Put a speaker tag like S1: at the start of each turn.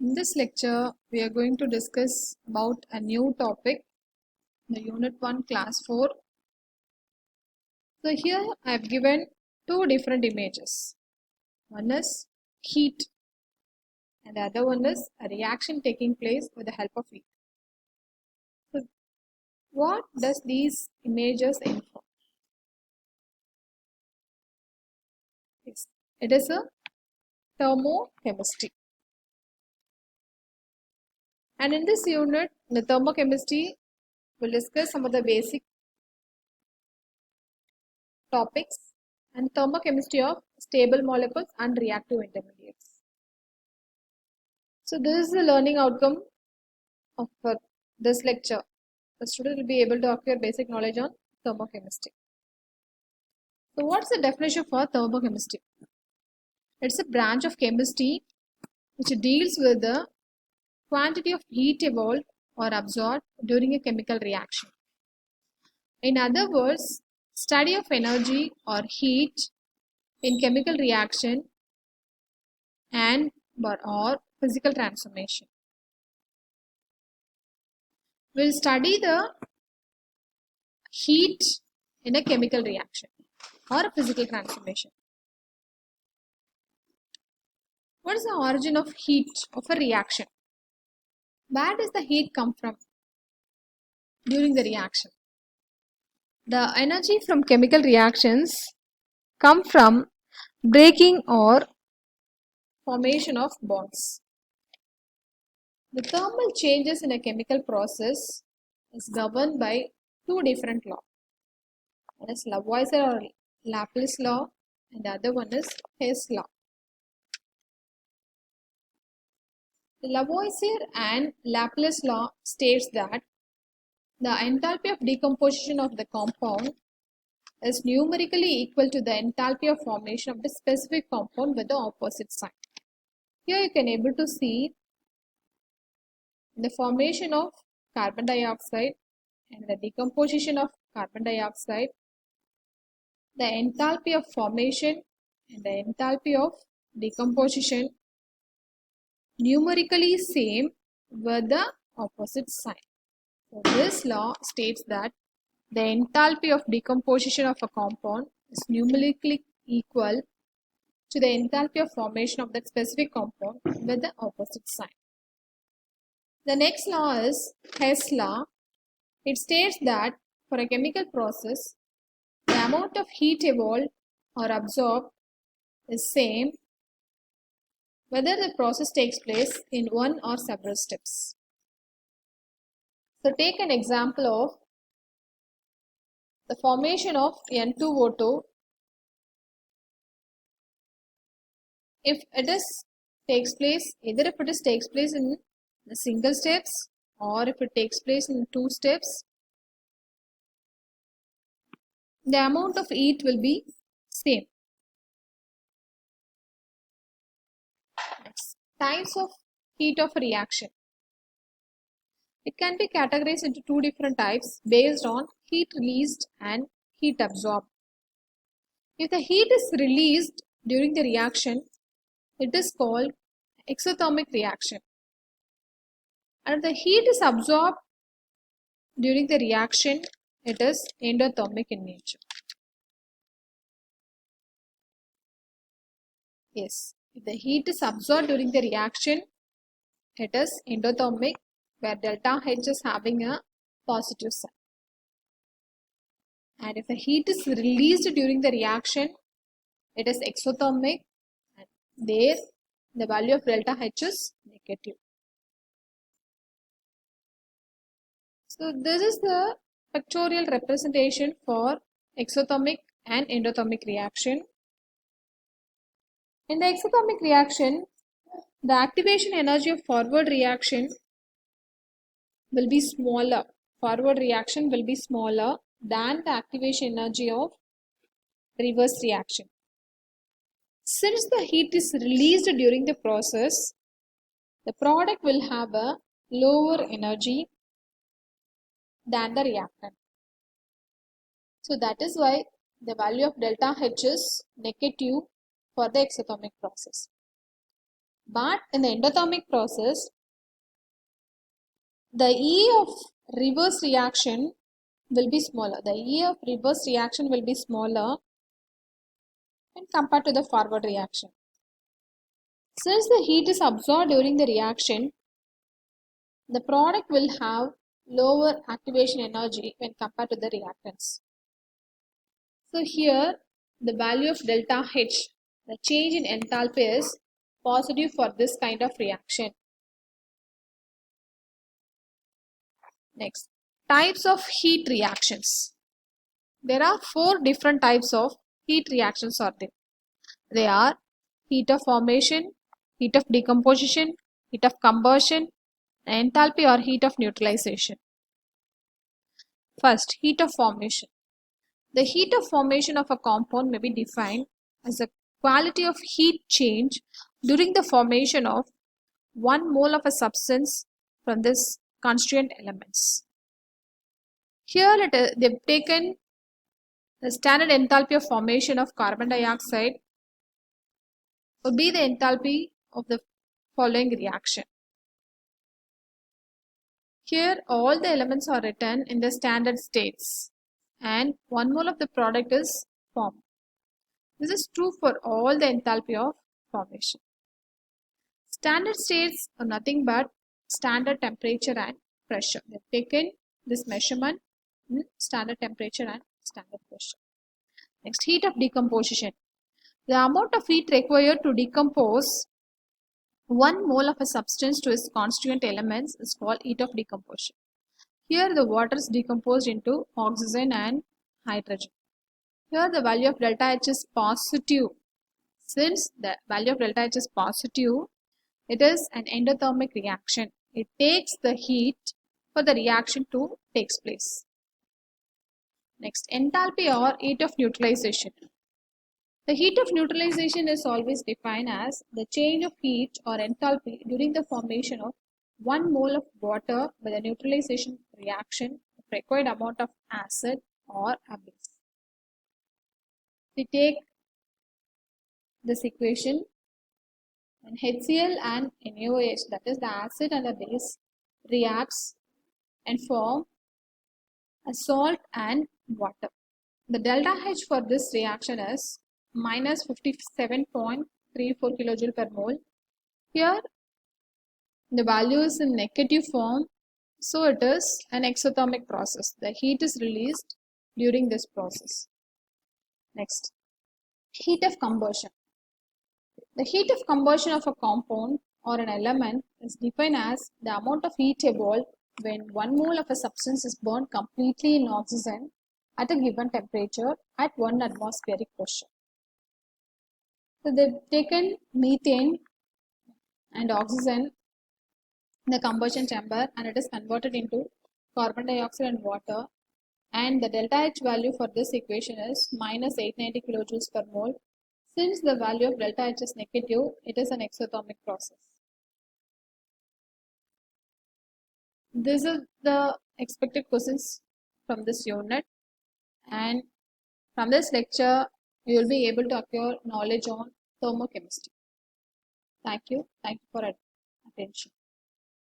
S1: In this lecture, we are going to discuss about a new topic, the Unit 1, Class 4. So here I have given two different images. One is heat and the other one is a reaction taking place with the help of heat. So what does these images inform? Yes, it is a thermochemistry. And in this unit, the thermochemistry will discuss some of the basic topics and thermochemistry of stable molecules and reactive intermediates. So this is the learning outcome of this lecture. The student will be able to acquire basic knowledge on thermochemistry. So what's the definition for thermochemistry? It's a branch of chemistry which deals with the quantity of heat evolved or absorbed during a chemical reaction. In other words, study of energy or heat in chemical reaction and or physical transformation. We'll study the heat in a chemical reaction or a physical transformation. What is the origin of heat of a reaction? Where does the heat come from during the reaction? The energy from chemical reactions come from breaking or formation of bonds. The thermal changes in a chemical process is governed by two different laws. One is Lavoisier or Laplace law and the other one is Hess law. The Lavoisier and Laplace law states that the enthalpy of decomposition of the compound is numerically equal to the enthalpy of formation of the specific compound with the opposite sign. Here you can able to see the formation of carbon dioxide and the decomposition of carbon dioxide, the enthalpy of formation and the enthalpy of decomposition numerically same with the opposite sign. So this law states that the enthalpy of decomposition of a compound is numerically equal to the enthalpy of formation of that specific compound with the opposite sign. The next law is Hess law. It states that for a chemical process, the amount of heat evolved or absorbed is same whether the process takes place in one or several steps. So take an example of the formation of N2O2. If it takes place in the single steps or if it takes place in two steps, the amount of heat will be same. Next, types of heat of a reaction. It can be categorized into two different types based on heat released and heat absorbed. If the heat is released during the reaction, it is called exothermic reaction. And if the heat is absorbed during the reaction, it is endothermic in nature. Yes, if the heat is absorbed during the reaction, it is endothermic, where delta H is having a positive sign. And if the heat is released during the reaction, it is exothermic, and there the value of delta H is negative. So this is the pictorial representation for exothermic and endothermic reaction. In the exothermic reaction, the activation energy of forward reaction will be smaller. Forward reaction will be smaller than the activation energy of reverse reaction. Since the heat is released during the process, the product will have a lower energy than the reactant. So that is why the value of delta H is negative for the exothermic process. But in the endothermic process, the E of reverse reaction will be smaller. The E of reverse reaction will be smaller when compared to the forward reaction. Since the heat is absorbed during the reaction, the product will have lower activation energy when compared to the reactants. So here the value of delta H, the change in enthalpy, is positive for this kind of reaction. Next, types of heat reactions. There are 4 different types of heat reactions are there. They are heat of formation, heat of decomposition, heat of combustion, and enthalpy or heat of neutralization. First, heat of formation. The heat of formation of a compound may be defined as the quality of heat change during the formation of 1 mole of a substance from this constituent elements. Here they've taken the standard enthalpy of formation of carbon dioxide would be the enthalpy of the following reaction. Here all the elements are written in the standard states and 1 mole of the product is formed. This is true for all the enthalpy of formation. Standard states are nothing but standard temperature and pressure. They have taken this measurement in standard temperature and standard pressure. Next, heat of decomposition. The amount of heat required to decompose 1 mole of a substance to its constituent elements is called heat of decomposition. Here the water is decomposed into oxygen and hydrogen. Here the value of delta H is positive. Since the value of delta H is positive, it is an endothermic reaction. It takes the heat for the reaction to take place. Next, enthalpy or heat of neutralization. The heat of neutralization is always defined as the change of heat or enthalpy during the formation of 1 mole of water by the neutralization reaction of required amount of acid or a base. We take this equation, and HCl and NaOH, that is the acid and the base, reacts and form a salt and water. The delta H for this reaction is minus 57.34 kilojoule per mole. Here the value is in negative form, so it is an exothermic process. The heat is released during this process. Next, heat of combustion. The heat of combustion of a compound or an element is defined as the amount of heat evolved when 1 mole of a substance is burned completely in oxygen at a given temperature at 1 atmospheric pressure. So they've taken methane and oxygen in the combustion chamber and it is converted into carbon dioxide and water, and the delta H value for this equation is minus 890 kilojoules per mole. Since the value of delta H is negative, it is an exothermic process. This is the expected questions from this unit, and from this lecture you will be able to acquire knowledge on thermochemistry. Thank you for attention.